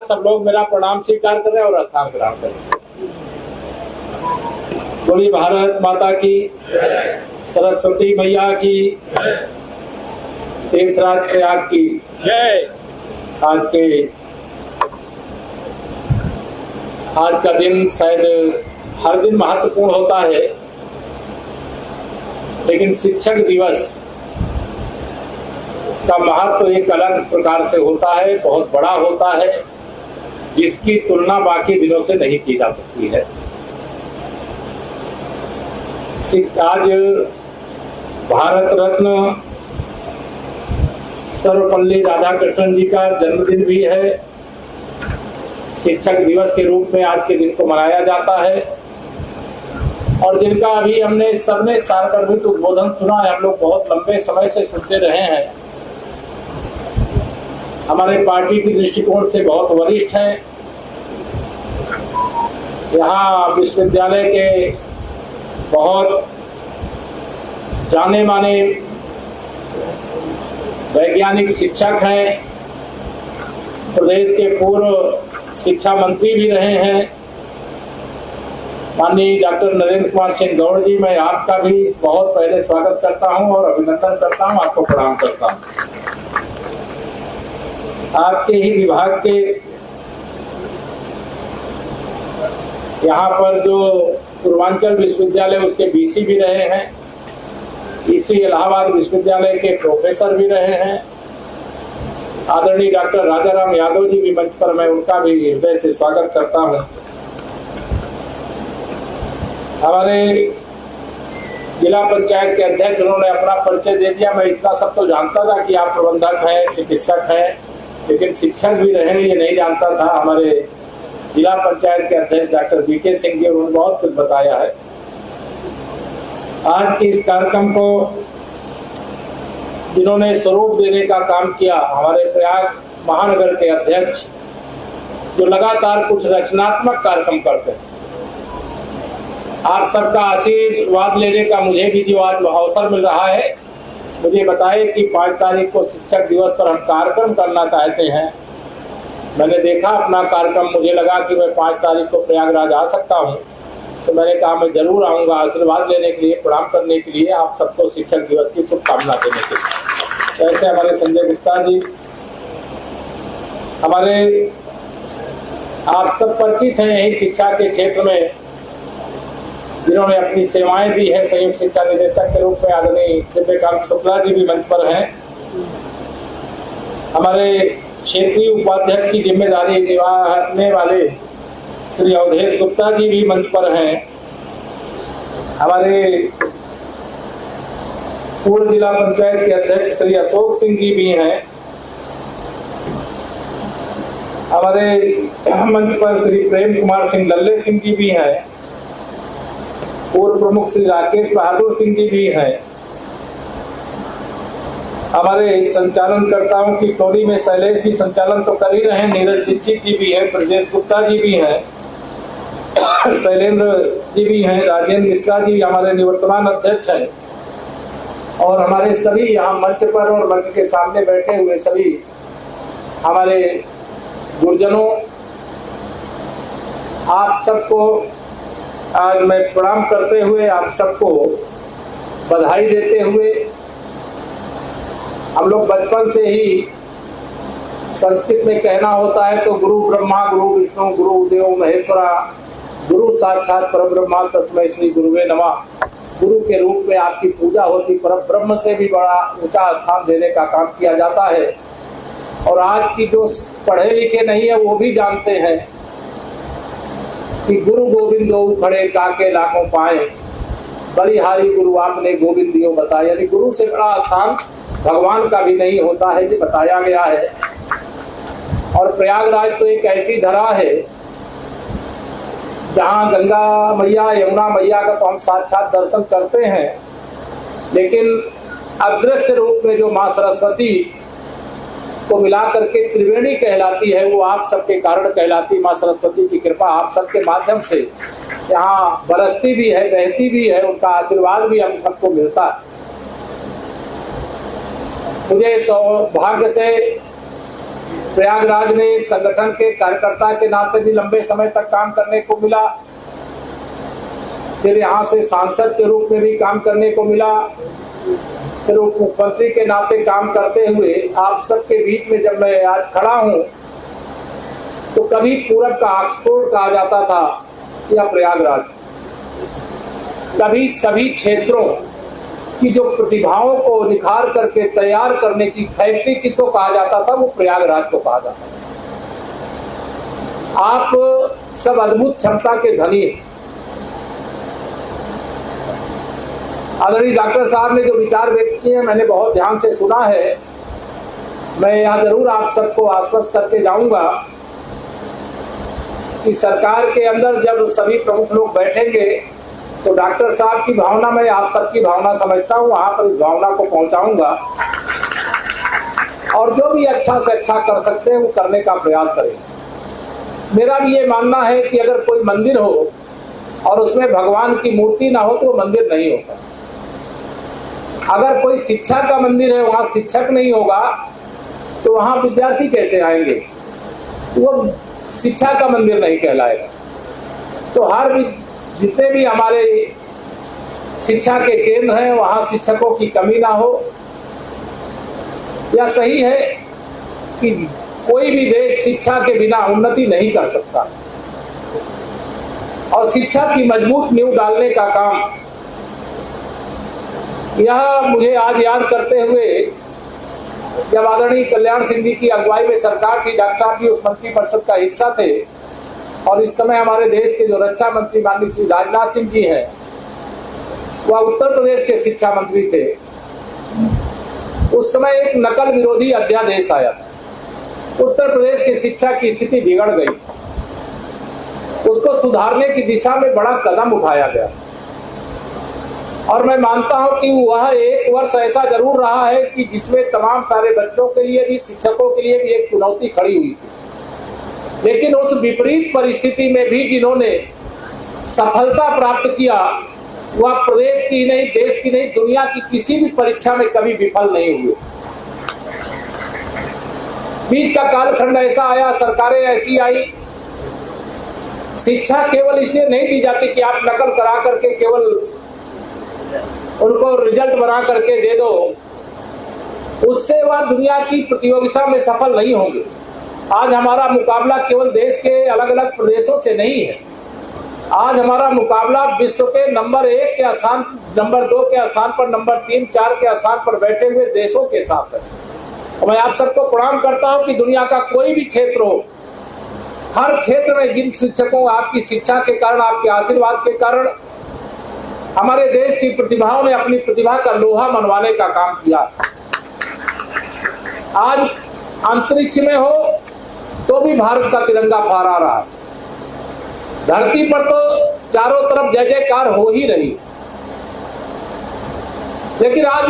सब लोग मेरा प्रणाम स्वीकार करें और स्थान ग्रहण करें। बोली भारत माता की, सरस्वती मैया की, तीर्थराज प्रयाग की जय। आज का दिन शायद हर दिन महत्वपूर्ण होता है, लेकिन शिक्षक दिवस का महत्व एक अलग प्रकार से होता है, बहुत बड़ा होता है, जिसकी तुलना बाकी दिनों से नहीं की जा सकती है। आज भारत रत्न सर्वपल्ली राधाकृष्णन जी का जन्मदिन भी है। शिक्षक दिवस के रूप में आज के दिन को मनाया जाता है और जिनका अभी हमने सबने सारगर्भित उद्बोधन सुना है। हम लोग बहुत लंबे समय से सुनते रहे हैं। हमारे पार्टी की दृष्टिकोण से बहुत वरिष्ठ हैं। यहाँ विश्वविद्यालय के बहुत जाने माने वैज्ञानिक शिक्षक हैं। प्रदेश के पूर्व शिक्षा मंत्री भी रहे हैं माननीय डॉक्टर नरेंद्र कुमार सिंह गौड़ जी। मैं आपका भी बहुत पहले स्वागत करता हूं और अभिनंदन करता हूं, आपको प्रणाम करता हूं। आपके ही विभाग के यहाँ पर जो पूर्वांचल विश्वविद्यालय उसके बीसी भी रहे हैं, इसी इलाहाबाद विश्वविद्यालय के प्रोफेसर भी रहे हैं। आदरणीय डॉक्टर राजाराम यादव जी भी मंच पर, मैं उनका भी हृदय से स्वागत करता हूं। हमारे जिला पंचायत के अध्यक्ष, उन्होंने अपना परिचय दे दिया। मैं इतना सब तो जानता था कि आप प्रबंधक हैं, चिकित्सक हैं, लेकिन शिक्षक भी रहे ये नहीं जानता था। हमारे जिला पंचायत के अध्यक्ष डॉक्टर बीके सिंह जी, उन्होंने बहुत कुछ बताया है। आज के इस कार्यक्रम को जिन्होंने स्वरूप देने का काम किया, हमारे प्रयाग महानगर के अध्यक्ष, जो लगातार कुछ रचनात्मक कार्यक्रम करते हैं। आप सबका आशीर्वाद लेने का मुझे भी जो आज अवसर मिल रहा है, मुझे बताए कि 5 तारीख को शिक्षक दिवस पर हम कार्यक्रम करना चाहते हैं। मैंने देखा अपना कार्यक्रम, मुझे लगा कि मैं 5 तारीख को प्रयागराज आ सकता हूं, तो मैंने कहा मैं जरूर आऊंगा आशीर्वाद लेने के लिए, प्रणाम करने के लिए, आप सबको शिक्षक दिवस की शुभकामना देने के लिए। ऐसे हमारे संजय गुप्ता जी, हमारे आप सब परिचित हैं यही शिक्षा के क्षेत्र में, जिन्होंने अपनी सेवाएं दी है। संयुक्त शिक्षा निदेशक के रूप में आदरणीय दिव्यकांत शुक्ला जी भी मंच पर हैं। हमारे क्षेत्रीय उपाध्यक्ष की जिम्मेदारी निभाने वाले श्री अवधेश गुप्ता जी भी मंच पर हैं। हमारे पूर्व जिला पंचायत के अध्यक्ष श्री अशोक सिंह जी भी हैं। हमारे मंच पर श्री प्रेम कुमार सिंह लल्ले सिंह जी भी हैं। पूर्व प्रमुख श्री राकेश बहादुर सिंह जी भी हैं। हमारे संचालनकर्ताओं की टोली में शैलेश जी संचालन तो कर ही रहे हैं, नीरज दीक्षित जी भी हैं, ब्रजेश गुप्ता जी भी हैं, शैलेंद्र जी भी हैं, राजेंद्र मिश्रा जी हमारे निवर्तमान अध्यक्ष हैं, और हमारे सभी यहाँ मंच पर और मंच के सामने बैठे हुए सभी हमारे गुरुजनों, आप सबको आज मैं प्रणाम करते हुए, आप सबको बधाई देते हुए, हम लोग बचपन से ही संस्कृत में कहना होता है तो गुरु ब्रह्मा गुरु विष्णु गुरु देवो महेश्वरा गुरु साक्षात परब्रह्मा तस्मै श्री गुरुवे नमः। गुरु के रूप में आपकी पूजा होती, परब्रह्म से भी बड़ा ऊंचा स्थान देने का काम किया जाता है। और आज की जो पढ़े लिखे नहीं है वो भी जानते हैं कि गुरु गोविंद दो खड़े काके लाखों पाए, बलिहारी गुरु आपने गोविंद दियो बताया। यानी गुरु से बड़ा स्थान भगवान का भी नहीं होता है, ये बताया गया है। और प्रयागराज तो एक ऐसी धरा है जहाँ गंगा मैया यमुना मैया का तो हम साक्षात दर्शन करते हैं, लेकिन अदृश्य रूप में जो माँ सरस्वती को मिला करके त्रिवेणी कहलाती है, वो आप सबके कारण कहलाती। माँ सरस्वती की कृपा आप सबके माध्यम से यहाँ बरसती भी है, बहती भी है, उनका आशीर्वाद भी हम सबको मिलता है। मुझे सौभाग्य से प्रयागराज में संगठन के कार्यकर्ता के नाते भी लंबे समय तक काम करने को मिला, फिर यहाँ से सांसद के रूप में भी काम करने को मिला, फिर उप मुख्यमंत्री के नाते काम करते हुए आप सबके बीच में जब मैं आज खड़ा हूँ तो कभी पूरब का ऑक्सफोर्ड कहा जाता था या प्रयागराज, कभी सभी क्षेत्रों की जो प्रतिभाओं को निखार करके तैयार करने की फैक्ट्री किसको कहा जाता था, वो प्रयागराज को कहा जाता था। आप सब अद्भुत क्षमता के धनी हैं। आदरणीय डॉक्टर साहब ने जो विचार व्यक्त किए हैं मैंने बहुत ध्यान से सुना है। मैं यहाँ जरूर आप सबको आश्वस्त करके जाऊंगा कि सरकार के अंदर जब सभी प्रमुख लोग बैठेंगे तो डॉक्टर साहब की भावना मैं आप सबकी भावना समझता हूँ, वहां पर इस भावना को पहुंचाऊंगा और जो भी अच्छा से अच्छा कर सकते हैं वो करने का प्रयास करेंगे। मेरा भी ये मानना है कि अगर कोई मंदिर हो और उसमें भगवान की मूर्ति ना हो तो वो मंदिर नहीं होता। अगर कोई शिक्षा का मंदिर है, वहां शिक्षक नहीं होगा तो वहां विद्यार्थी कैसे आएंगे, वो शिक्षा का मंदिर नहीं कहलाएगा। तो हर जितने भी हमारे शिक्षा के केंद्र हैं वहां शिक्षकों की कमी ना हो। यह सही है कि कोई भी देश शिक्षा के बिना उन्नति नहीं कर सकता और शिक्षा की मजबूत नींव डालने का काम यह मुझे आज याद करते हुए जब आदरणीय कल्याण सिंह जी की अगुवाई में सरकार थी, डॉक्टर साहब भी उस मंत्री परिषद का हिस्सा थे और इस समय हमारे देश के जो रक्षा मंत्री माननीय श्री राजनाथ सिंह जी हैं वह उत्तर प्रदेश के शिक्षा मंत्री थे। उस समय एक नकल विरोधी अध्यादेश आया, उत्तर प्रदेश की शिक्षा की स्थिति बिगड़ गई, उसको सुधारने की दिशा में बड़ा कदम उठाया गया और मैं मानता हूं कि वह एक वर्ष ऐसा जरूर रहा है कि जिसमें तमाम सारे बच्चों के लिए भी, शिक्षकों के लिए भी एक चुनौती खड़ी हुई थी। लेकिन उस विपरीत परिस्थिति में भी जिन्होंने सफलता प्राप्त किया वह प्रदेश की नहीं, देश की नहीं, दुनिया की किसी भी परीक्षा में कभी विफल नहीं हुए। बीच का कालखंड ऐसा आया, सरकारें ऐसी आई, शिक्षा केवल इसलिए नहीं दी जाती कि आप नकल करा करके केवल उनको रिजल्ट बना करके दे दो, उससे वह दुनिया की प्रतियोगिता में सफल नहीं होंगे। आज हमारा मुकाबला केवल देश के अलग अलग प्रदेशों से नहीं है, आज हमारा मुकाबला विश्व के नंबर 1 के स्थान, नंबर 2 के स्थान पर, नंबर 3, 4 के स्थान पर बैठे हुए देशों के साथ है। और मैं आप सबको प्रणाम करता हूं कि दुनिया का कोई भी क्षेत्र हो, हर क्षेत्र में जिन शिक्षकों आपकी शिक्षा के कारण, आपके आशीर्वाद के कारण हमारे देश की प्रतिभाओं ने अपनी प्रतिभा का लोहा मनवाने का काम किया। आज अंतरिक्ष में हो तो भी भारत का तिरंगा फहरा रहा है, धरती पर तो चारों तरफ जय जयकार हो ही रही, लेकिन आज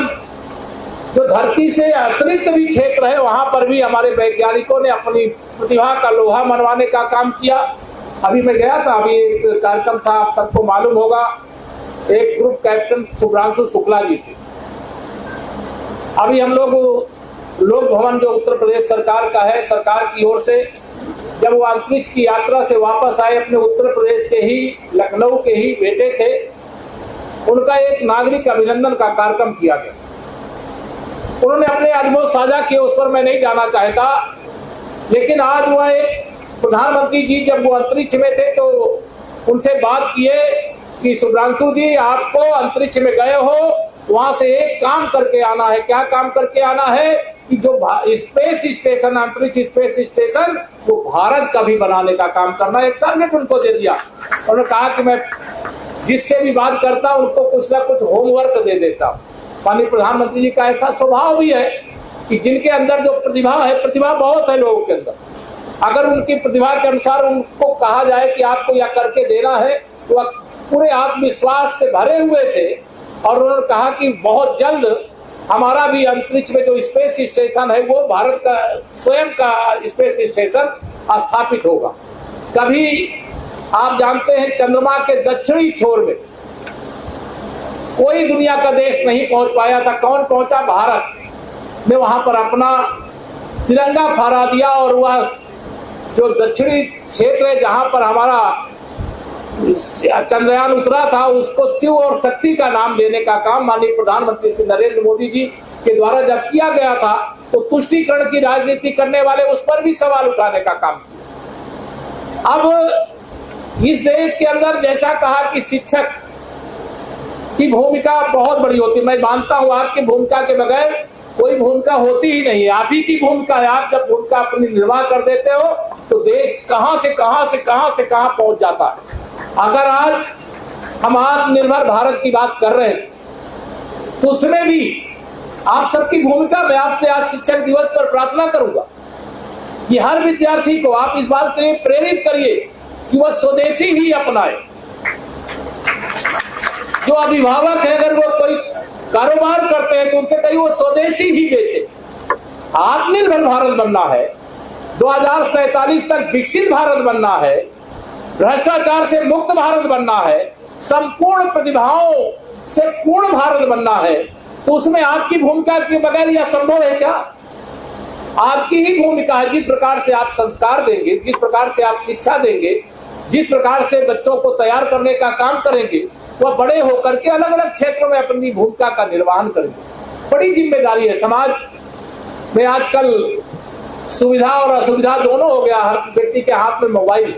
जो धरती से अतिरिक्त भी क्षेत्र है वहां पर भी हमारे वैज्ञानिकों ने अपनी प्रतिभा का लोहा मनवाने का काम किया। अभी मैं गया था, अभी एक कार्यक्रम था, आप सबको मालूम होगा, एक ग्रुप कैप्टन शुभ्रांशु शुक्ला जी थे। अभी हम लोक भवन जो उत्तर प्रदेश सरकार का है, सरकार की ओर से जब वो अंतरिक्ष की यात्रा से वापस आए, अपने उत्तर प्रदेश के ही लखनऊ के ही बेटे थे, उनका एक नागरिक अभिनंदन का कार्यक्रम किया गया। उन्होंने अपने अनुभव साझा किए, उस पर मैं नहीं जाना चाहता, लेकिन आज वह एक प्रधानमंत्री जी जब वो अंतरिक्ष में थे तो उनसे बात किए कि शुभ्रांशु जी, आपको अंतरिक्ष में गए हो, वहां से एक काम करके आना है। क्या काम करके आना है कि जो स्पेस स्टेशन, अंतरिक्ष स्पेस स्टेशन, वो भारत का भी बनाने का काम करना है। एक टारगेट उनको दे दिया। उन्होंने कहा कि मैं जिससे भी बात करता हूं उनको कुछ ना कुछ होमवर्क दे देता हूं। माननीय प्रधानमंत्री जी का ऐसा स्वभाव भी है कि जिनके अंदर जो प्रतिभा है, प्रतिभा बहुत है लोगों के अंदर, अगर उनकी प्रतिभा के अनुसार उनको कहा जाए कि आपको यह करके देना है, तो वह पूरे आत्मविश्वास से भरे हुए थे और उन्होंने कहा कि बहुत जल्द हमारा भी अंतरिक्ष में जो स्पेस स्टेशन है वो भारत का स्वयं का स्पेस स्टेशन स्थापित होगा। कभी आप जानते हैं चंद्रमा के दक्षिणी छोर में कोई दुनिया का देश नहीं पहुंच पाया था, कौन पहुंचा? भारत ने वहां पर अपना तिरंगा फहरा दिया और वह जो दक्षिणी क्षेत्र है जहां पर हमारा चंद्रयान उतरा था उसको शिव और शक्ति का नाम देने का काम माननीय प्रधानमंत्री श्री नरेंद्र मोदी जी के द्वारा जब किया गया था तो तुष्टीकरण की राजनीति करने वाले उस पर भी सवाल उठाने का काम किया। अब इस देश के अंदर जैसा कहा कि शिक्षक की भूमिका बहुत बड़ी होती है, मैं मानता हूं आपकी भूमिका के बगैर कोई भूमिका होती ही नहीं है। आप ही की भूमिका है। आप जब भूमिका अपनी निर्वाह कर देते हो तो देश कहां से कहां पहुंच जाता है। अगर आज हम आत्मनिर्भर भारत की बात कर रहे हैं तो उसमें भी आप सबकी भूमिका मैं आपसे आज शिक्षक दिवस पर प्रार्थना करूंगा कि हर विद्यार्थी को आप इस बात के लिए प्रेरित करिए कि वह स्वदेशी ही अपनाए। जो अभिभावक है अगर वो कोई कारोबार करते हैं तो उनसे कहीं वो स्वदेशी ही बेचे। आत्मनिर्भर भारत बनना है, 2047 तक विकसित भारत बनना है, भ्रष्टाचार से मुक्त भारत बनना है, संपूर्ण प्रतिभाओं से पूर्ण भारत बनना है, तो उसमें आपकी भूमिका के बगैर यह संभव है क्या? आपकी ही भूमिका है। जिस प्रकार से आप संस्कार देंगे, जिस प्रकार से आप शिक्षा देंगे, जिस प्रकार से बच्चों को तैयार करने का काम करेंगे, वह बड़े होकर के अलग अलग क्षेत्रों में अपनी भूमिका का निर्वहन करेंगे। बड़ी जिम्मेदारी है। समाज में आजकल सुविधा और असुविधा दोनों हो गया। हर व्यक्ति के हाथ में मोबाइल,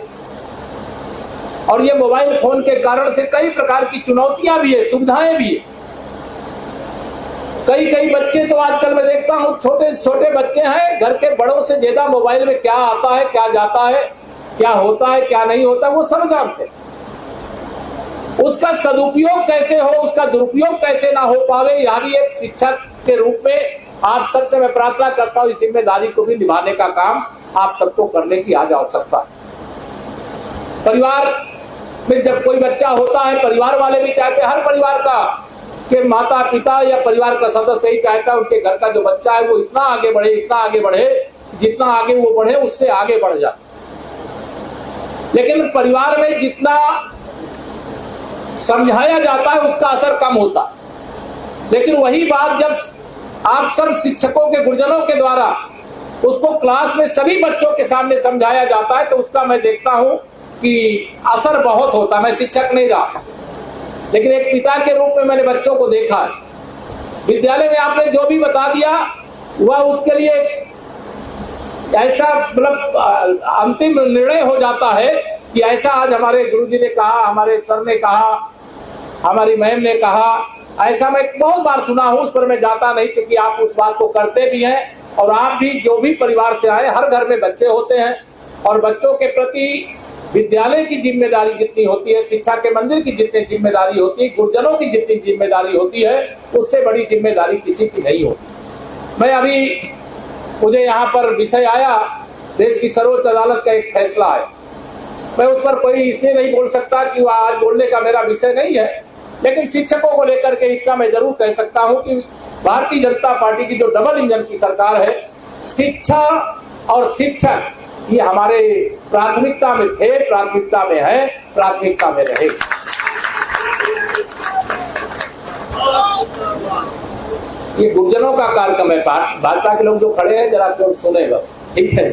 और ये मोबाइल फोन के कारण से कई प्रकार की चुनौतियां भी है, सुविधाएं भी है। कई बच्चे तो आजकल मैं देखता हूं छोटे से छोटे बच्चे हैं, घर के बड़ों से ज्यादा मोबाइल में क्या आता है, क्या जाता है, क्या होता है, क्या नहीं होता, वो सब जानते हैं। उसका सदुपयोग कैसे हो, उसका दुरुपयोग कैसे ना हो पावे, यह भी एक शिक्षक के रूप में आप सबसे मैं प्रार्थना करता हूं इस जिम्मेदारी को भी निभाने का काम आप सबको करने की आज आवश्यकता है। परिवार में जब कोई बच्चा होता है, परिवार वाले भी चाहते हैं, हर परिवार का के माता पिता या परिवार का सदस्य ही चाहता है उनके घर का जो बच्चा है वो इतना आगे बढ़े, जितना आगे वो बढ़े उससे आगे बढ़ जाए। लेकिन परिवार में जितना समझाया जाता है उसका असर कम होता। लेकिन वही बात जब आप सब शिक्षकों के गुरुजनों के द्वारा उसको क्लास में सभी बच्चों के सामने समझाया जाता है तो उसका मैं देखता हूं कि असर बहुत होता। मैं शिक्षक नहीं रहा, लेकिन एक पिता के रूप में मैंने बच्चों को देखा है। विद्यालय में आपने जो भी बता दिया वह उसके लिए ऐसा मतलब अंतिम निर्णय हो जाता है कि ऐसा आज हमारे गुरुजी ने कहा, हमारे सर ने कहा, हमारी मैम ने कहा। ऐसा मैं बहुत बार सुना हूं, उस पर मैं जाता नहीं क्योंकि आप उस बात को करते भी हैं। और आप भी जो भी परिवार से आए, हर घर में बच्चे होते हैं और बच्चों के प्रति विद्यालय की जिम्मेदारी जितनी होती है, शिक्षा के मंदिर की जितनी जिम्मेदारी होती है, गुरुजनों की जितनी जिम्मेदारी होती है, उससे बड़ी जिम्मेदारी किसी की नहीं होती। मैं अभी मुझे यहाँ पर विषय आया, देश की सर्वोच्च अदालत का एक फैसला है। मैं उस पर कोई इसलिए नहीं बोल सकता कि वह आज बोलने का मेरा विषय नहीं है, लेकिन शिक्षकों को लेकर के इतना मैं जरूर कह सकता हूं कि भारतीय जनता पार्टी की जो डबल इंजन की सरकार है, शिक्षा और शिक्षक ये हमारे प्राथमिकता में थे, प्राथमिकता में है, प्राथमिकता में रहे। ये गुरुजनों का कार्यक्रम है। भाजपा के लोग जो खड़े हैं जरा क्यों सुने बस, ठीक है।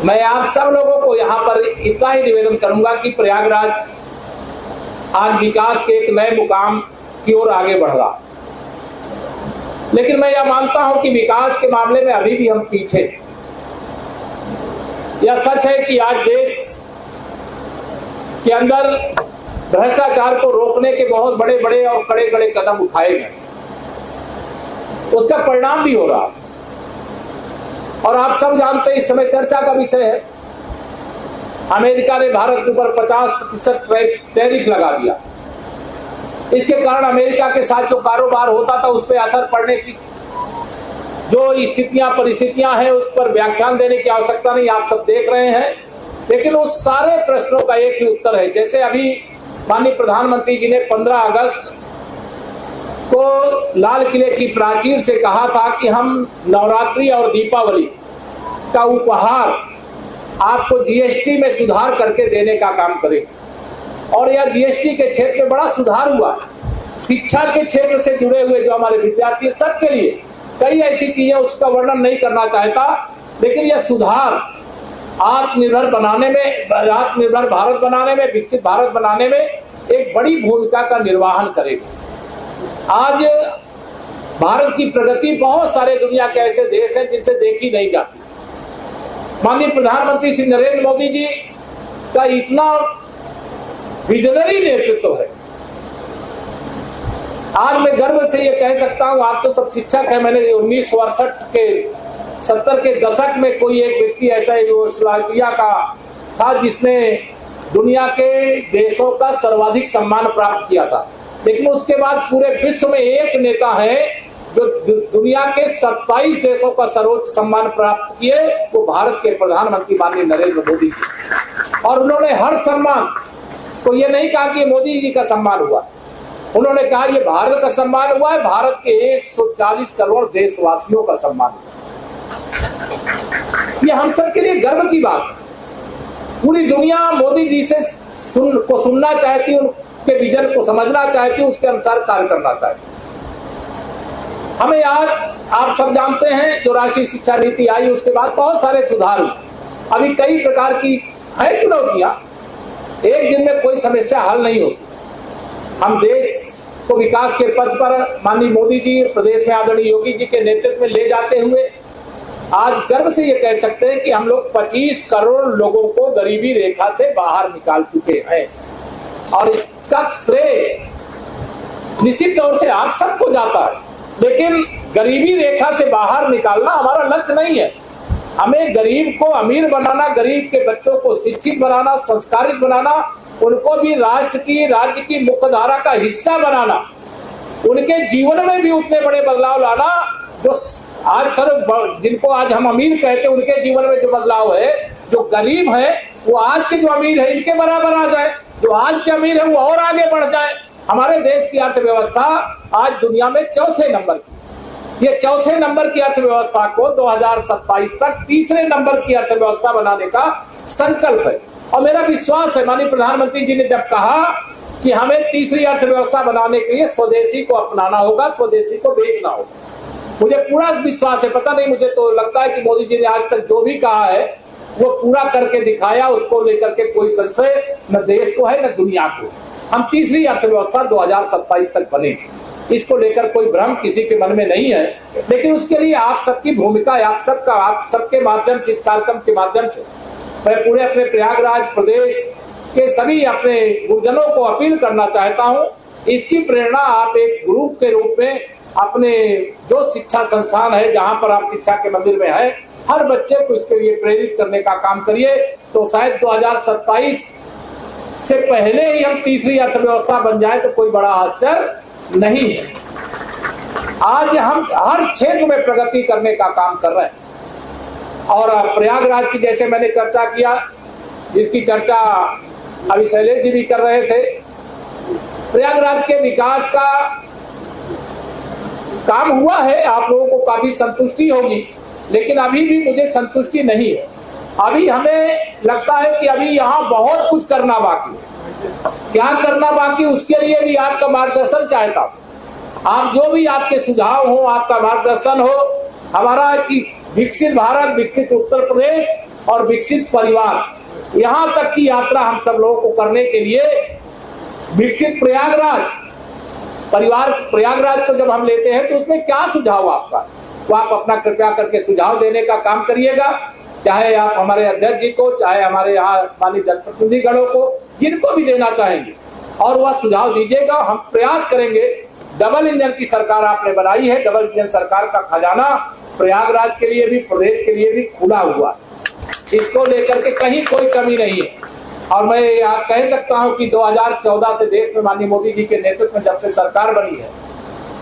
मैं आप सब लोगों को यहाँ पर इतना ही निवेदन करूंगा कि प्रयागराज आज विकास के एक नए मुकाम की ओर आगे बढ़ रहा, लेकिन मैं यह मानता हूं कि विकास के मामले में अभी भी हम पीछे। यह सच है कि आज देश के अंदर भ्रष्टाचार को रोकने के बहुत बड़े बड़े और कड़े कड़े कदम उठाए गए, उसका परिणाम भी हो रहा। और आप सब जानते हैं इस समय चर्चा का विषय है, अमेरिका ने भारत के ऊपर 50% टैरिफ लगा दिया। इसके कारण अमेरिका के साथ जो कारोबार होता था उस पर असर पड़ने की जो स्थितियां परिस्थितियां हैं उस पर व्याख्यान देने की आवश्यकता नहीं, आप सब देख रहे हैं। लेकिन उस सारे प्रश्नों का एक ही उत्तर है। जैसे अभी माननीय प्रधानमंत्री जी ने 15 अगस्त को लाल किले की प्राचीर से कहा था कि हम नवरात्रि और दीपावली का उपहार आपको जीएसटी में सुधार करके देने का काम करें। और यह जीएसटी के क्षेत्र में बड़ा सुधार हुआ। शिक्षा के क्षेत्र से जुड़े हुए जो हमारे विद्यार्थी सबके लिए कई ऐसी चीजें, उसका वर्णन नहीं करना चाहता, लेकिन यह सुधार आत्मनिर्भर बनाने में, आत्मनिर्भर भारत बनाने में, विकसित भारत बनाने में एक बड़ी भूमिका का निर्वहन करेगा। आज भारत की प्रगति बहुत सारे दुनिया के ऐसे देश हैं जिनसे देखी नहीं जाती। माननीय प्रधानमंत्री श्री नरेंद्र मोदी जी का इतना विजनरी नेतृत्व है। आज मैं गर्व से ये कह सकता हूं, आप तो सब शिक्षक हैं, मैंने 1970 के दशक में कोई एक व्यक्ति ऐसा यूगोस्लाविया का था जिसने दुनिया के देशों का सर्वाधिक सम्मान प्राप्त किया था, लेकिन उसके बाद पूरे विश्व में एक नेता है जो दुनिया के 27 देशों का सर्वोच्च सम्मान प्राप्त किए, वो भारत के प्रधानमंत्री माननीय नरेंद्र मोदी जी। और उन्होंने हर सम्मान को ये नहीं कहा कि मोदी जी का सम्मान हुआ, उन्होंने कहा ये भारत का सम्मान हुआ है, भारत के 140 करोड़ देशवासियों का सम्मान हुआ। ये हम सब के लिए गर्व की बात है। पूरी दुनिया मोदी जी से सुनना चाहती, उनके विजन को समझना चाहती, उसके अनुसार कार्य करना चाहती। हमें यार आप सब जानते हैं, जो राष्ट्रीय शिक्षा नीति आई उसके बाद बहुत सारे सुधार हुए। अभी कई प्रकार की है चुनौतियां, एक दिन में कोई समस्या हल नहीं होती। हम देश को विकास के पथ पर माननीय मोदी जी, प्रदेश में आदरणीय योगी जी के नेतृत्व में ले जाते हुए आज गर्व से ये कह सकते हैं कि हम लोग 25 करोड़ लोगों को गरीबी रेखा से बाहर निकाल चुके हैं। और इसका श्रेय निश्चित तौर से आप सबको जाता है, लेकिन गरीबी रेखा से बाहर निकालना हमारा लक्ष्य नहीं है। हमें गरीब को अमीर बनाना, गरीब के बच्चों को शिक्षित बनाना, संस्कारित बनाना, उनको भी राष्ट्र की, राज्य की मुख्य धारा का हिस्सा बनाना, उनके जीवन में भी उतने बड़े बदलाव लाना जो आज सर जिनको आज हम अमीर कहते हैं, उनके जीवन में जो बदलाव है, जो गरीब है वो आज के जो अमीर है इनके बराबर आ जाए, जो आज के अमीर है वो और आगे बढ़ जाए। हमारे देश की अर्थव्यवस्था आज दुनिया में चौथे नंबर की, ये चौथे नंबर की अर्थव्यवस्था को 2027 तक तीसरे नंबर की अर्थव्यवस्था बनाने का संकल्प है। और मेरा विश्वास है, माननीय प्रधानमंत्री जी ने जब कहा कि हमें तीसरी अर्थव्यवस्था बनाने के लिए स्वदेशी को अपनाना होगा, स्वदेशी को बेचना होगा, मुझे पूरा विश्वास है। पता नहीं, मुझे तो लगता है कि मोदी जी ने आज तक जो भी कहा है वो पूरा करके दिखाया, उसको लेकर के कोई संशय न देश को है न दुनिया को। हम तीसरी अर्थव्यवस्था 2027 तक बनेंगे, इसको लेकर कोई भ्रम किसी के मन में नहीं है। लेकिन उसके लिए आप सबकी भूमिका, आप सबके माध्यम से, इस कार्यक्रम के माध्यम से मैं पूरे अपने प्रयागराज प्रदेश के सभी अपने गुरुजनों को अपील करना चाहता हूं, इसकी प्रेरणा आप एक ग्रुप के रूप में अपने जो शिक्षा संस्थान है, जहां पर आप शिक्षा के मंदिर में है, हर बच्चे को इसके लिए प्रेरित करने का काम करिए। तो शायद 2027 से पहले ही हम तीसरी अर्थव्यवस्था बन जाए तो कोई बड़ा आश्चर्य नहीं है। आज हम हर क्षेत्र में प्रगति करने का काम कर रहे हैं। और प्रयागराज की जैसे मैंने चर्चा किया, जिसकी चर्चा अभी शैलेश जी भी कर रहे थे, प्रयागराज के विकास का काम हुआ है, आप लोगों को काफी संतुष्टि होगी, लेकिन अभी भी मुझे संतुष्टि नहीं है। अभी हमें लगता है कि अभी यहाँ बहुत कुछ करना बाकी है। क्या करना बाकी, उसके लिए भी आपका मार्गदर्शन चाहता हूँ। आप जो भी आपके सुझाव हो, आपका मार्गदर्शन हो, हमारा कि विकसित भारत, विकसित उत्तर प्रदेश और विकसित परिवार, यहाँ तक की यात्रा हम सब लोगों को करने के लिए विकसित प्रयागराज को जब हम लेते हैं तो उसमें क्या सुझाव आपका, तो आप अपना कृपया करके सुझाव देने का काम करिएगा। चाहे आप हमारे अध्यक्ष जी को, चाहे हमारे यहाँ माननीय जनप्रतिनिधिगणों को, जिनको भी देना चाहेंगे, और वह सुझाव दीजिएगा। हम प्रयास करेंगे। डबल इंजन की सरकार आपने बनाई है, डबल इंजन सरकार का खजाना प्रयागराज के लिए भी, प्रदेश के लिए भी खुला हुआ, इसको लेकर के कहीं कोई कमी नहीं है। और मैं कह सकता हूं कि 2014 से देश में माननीय मोदी जी के नेतृत्व में जब से सरकार बनी है,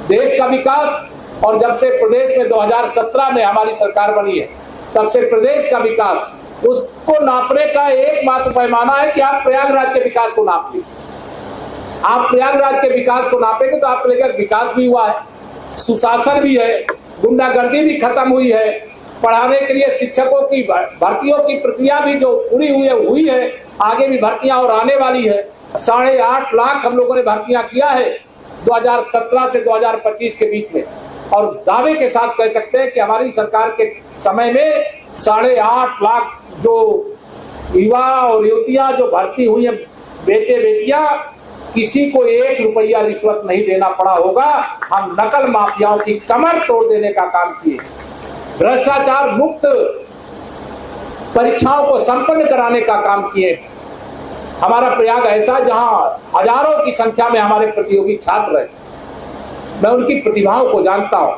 देश का विकास, और जब से प्रदेश में 2017 में हमारी सरकार बनी है, तब से प्रदेश का विकास, उसको नापने का एकमात्र पैमाना है कि आप प्रयागराज के विकास को नाप लीजिए। आप प्रयागराज के विकास को नापेंगे तो आप लेकर विकास भी हुआ है, सुशासन भी है, गुंडागर्दी भी खत्म हुई है, पढ़ाने के लिए शिक्षकों की भर्तियों की प्रक्रिया भी जो पूरी हुई है, आगे भी भर्तियां और आने वाली है। 8.5 लाख हम लोगों ने भर्तियां किया है 2017 से 2025 के बीच में। और दावे के साथ कह सकते हैं कि हमारी सरकार के समय में 8.5 लाख जो युवा और युवतियां जो भर्ती हुई है, बेटे बेटियां, किसी को 1 रुपया रिश्वत नहीं देना पड़ा होगा। हम नकल माफियाओं की कमर तोड़ देने का काम किए, भ्रष्टाचार मुक्त परीक्षाओं को संपन्न कराने का काम किए। हमारा प्रयाग ऐसा जहां हजारों की संख्या में हमारे प्रतियोगी छात्र हैं, मैं उनकी प्रतिभाओं को जानता हूं।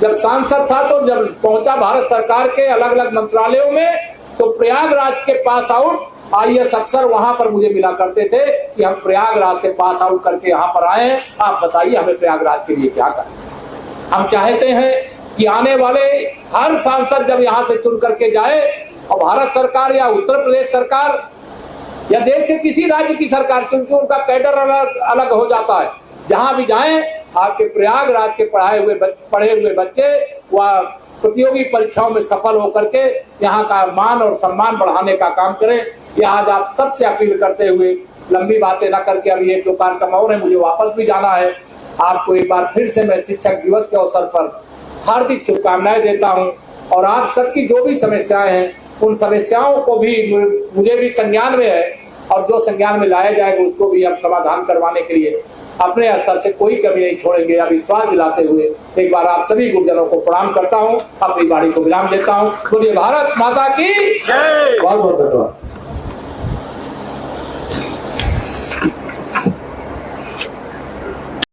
जब सांसद था तो जब पहुंचा भारत सरकार के अलग अलग मंत्रालयों में, तो प्रयागराज के पास आउट IAS अफसर वहां पर मुझे मिला करते थे कि हम प्रयागराज से पास आउट करके यहाँ पर आए हैं, आप बताइए हमें प्रयागराज के लिए क्या करें। हम चाहते हैं कि आने वाले हर सांसद जब यहाँ से चुन करके जाए, और भारत सरकार या उत्तर प्रदेश सरकार या देश के किसी राज्य की सरकार, क्योंकि उनका कैडर अलग अलग हो जाता है, जहां भी जाएं आपके प्रयागराज के पढ़े हुए बच्चे वह प्रतियोगी परीक्षाओं में सफल होकर के यहाँ का मान और सम्मान बढ़ाने का काम करें। यह आज आप सबसे अपील करते हुए, लंबी बातें न करके, अभी 1-2 कार्यक्रम और है, मुझे वापस भी जाना है। आपको एक बार फिर से मैं शिक्षक दिवस के अवसर पर हार्दिक शुभकामनाएं देता हूं, और आप सबकी जो भी समस्याएं हैं उन समस्याओं को भी मुझे भी संज्ञान में है, और जो संज्ञान में लाया जाएगा उसको भी हम समाधान करवाने के लिए अपने स्तर से कोई कमी नहीं छोड़ेंगे। अब विश्वास दिलाते हुए एक बार आप सभी गुरुजनों को प्रणाम करता हूं, अपनी वाणी को विराम देता हूं। बोलिए भारत माता की जय। बहुत बहुत धन्यवाद।